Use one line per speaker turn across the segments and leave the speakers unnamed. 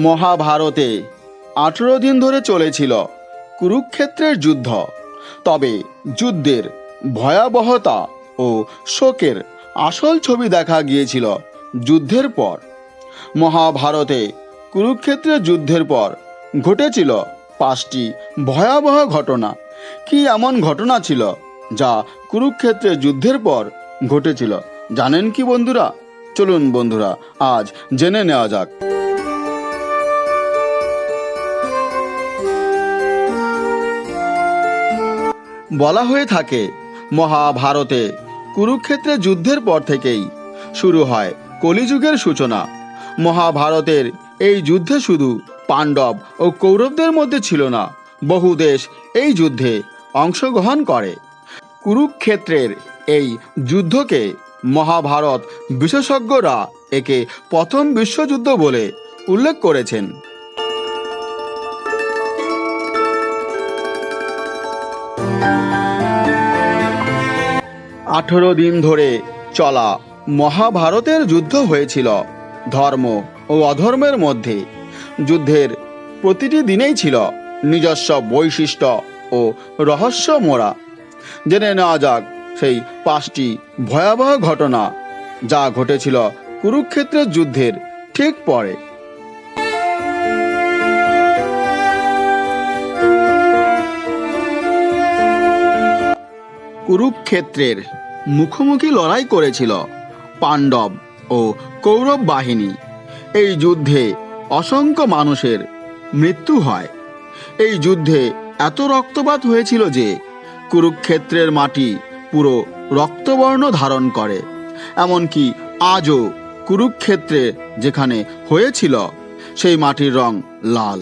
মহাভারতে 18 দিন ধরে চলেছিল কুরুক্ষেত্রের যুদ্ধ। তবে যুদ্ধের ভয়াবহতা ও শোকের আসল ছবি দেখা গিয়েছিল যুদ্ধের পর। মহাভারতে কুরুক্ষেত্রের যুদ্ধের পর ঘটেছিল 5টি ভয়াবহ ঘটনা। কি এমন ঘটনা ছিল যা কুরুক্ষেত্রের যুদ্ধের পর ঘটেছিল জানেন কি বন্ধুরা? চলুন বন্ধুরা আজ জেনে নেওয়া যাক। বলা হয়ে থাকে মহাভারতে কুরুক্ষেত্রের যুদ্ধের পর থেকেই শুরু হয় কলিযুগের সূচনা। মহাভারতের এই যুদ্ধে শুধু পাণ্ডব ও কৌরবদের মধ্যে ছিল না, বহু দেশ এই যুদ্ধে অংশগ্রহণ করে। কুরুক্ষেত্রের এই যুদ্ধকে মহাভারত বিশেষজ্ঞরা একে প্রথম বিশ্বযুদ্ধ বলে উল্লেখ করেছেন। 18 দিন ধরে চলা মহাভারতের যুদ্ধ হয়েছিল ধর্ম ও অধর্মের মধ্যে। যুদ্ধের প্রতিটি দিনেই ছিল নিজস্ব বৈশিষ্ট্য ও রহস্য মোড়া। জেনে নেওয়া যাক সেই 5টি ভয়াবহ ঘটনা যা ঘটেছিল কুরুক্ষেত্রের যুদ্ধের ঠিক পরে। কুরুক্ষেত্রের মুখোমুখি লড়াই করেছিল পাণ্ডব ও কৌরব বাহিনী। এই যুদ্ধে অসংখ্য মানুষের মৃত্যু হয়। এই যুদ্ধে এত রক্তপাত হয়েছিল যে কুরুক্ষেত্রের মাটি পুরো রক্তবর্ণ ধারণ করে। এমনকি আজও কুরুক্ষেত্রে যেখানে হয়েছিল সেই মাটির রং লাল।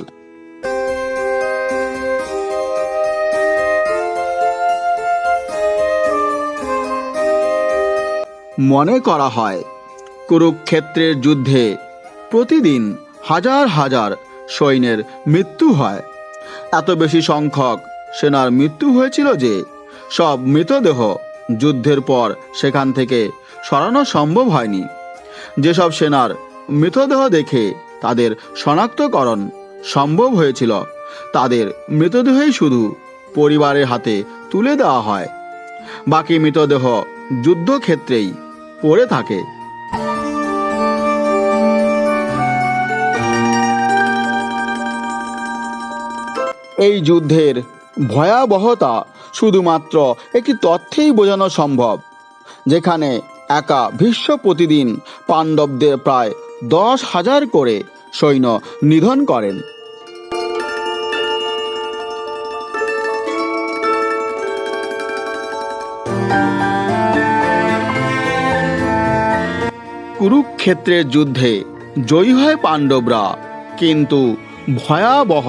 মনে করা হয় কুরুক্ষেত্রের যুদ্ধে প্রতিদিন হাজার হাজার সৈন্যের মৃত্যু হয়। এত বেশি সংখ্যক সেনার মৃত্যু হয়েছিল যে সব মৃতদেহ যুদ্ধের পর সেখান থেকে সরানো সম্ভব হয়নি। যেসব সেনার মৃতদেহ দেখে তাদের শনাক্তকরণ সম্ভব হয়েছিল তাদের মৃতদেহই শুধু পরিবারের হাতে তুলে দেওয়া হয়। বাকি মৃতদেহ যুদ্ধক্ষেত্রেই পড়ে থাকে। এই যুদ্ধের ভয়াবহতা শুধুমাত্র একটি তথ্যেই বোঝানো সম্ভব, যেখানে একা ভীষ্ম প্রতিদিন পাণ্ডবদের প্রায় 10,000 করে সৈন্য নিধন করেন। কুরুক্ষেত্রের যুদ্ধে জয়ী হয় পাণ্ডবরা, কিন্তু ভয়াবহ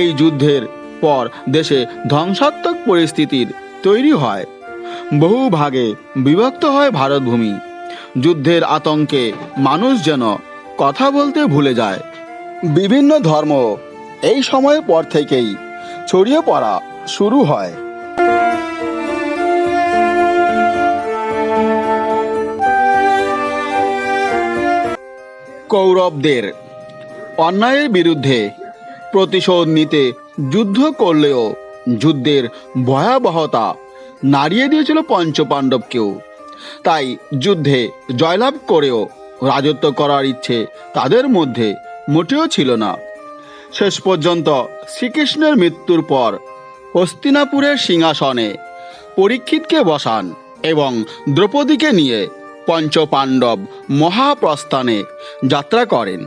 এই যুদ্ধের পর দেশে ধ্বংসাত্মক পরিস্থিতির তৈরি হয়। বহু ভাগে বিভক্ত হয় ভারতভূমি। যুদ্ধের আতঙ্কে মানুষ যেন কথা বলতে ভুলে যায়। বিভিন্ন ধর্ম এই সময়ের পর থেকেই ছড়িয়ে পড়া শুরু হয়। কৌরবদের অন্যায়ের বিরুদ্ধে প্রতিশোধ নিতে যুদ্ধ করলেও যুদ্ধের ভয়াবহতা নাড়িয়ে দিয়েছিল পঞ্চপাণ্ডবকেও। তাই যুদ্ধে জয়লাভ করেও রাজত্ব করার ইচ্ছে তাদের মধ্যে মোটেও ছিল না। শেষ পর্যন্ত শ্রীকৃষ্ণের মৃত্যুর পর হস্তিনাপুরের সিংহাসনে পরীক্ষিতকে বসান এবং দ্রৌপদীকে নিয়ে পঞ্চপাণ্ডব মহাপ্রস্থানে যাত্রা করেন।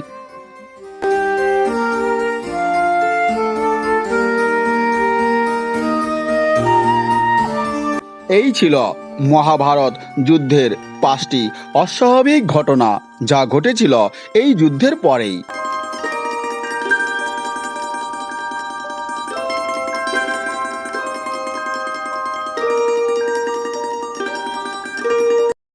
এই ছিল মহাভারত যুদ্ধের 5টি অস্বাভাবিক ঘটনা যা ঘটেছিল এই যুদ্ধের পরেই।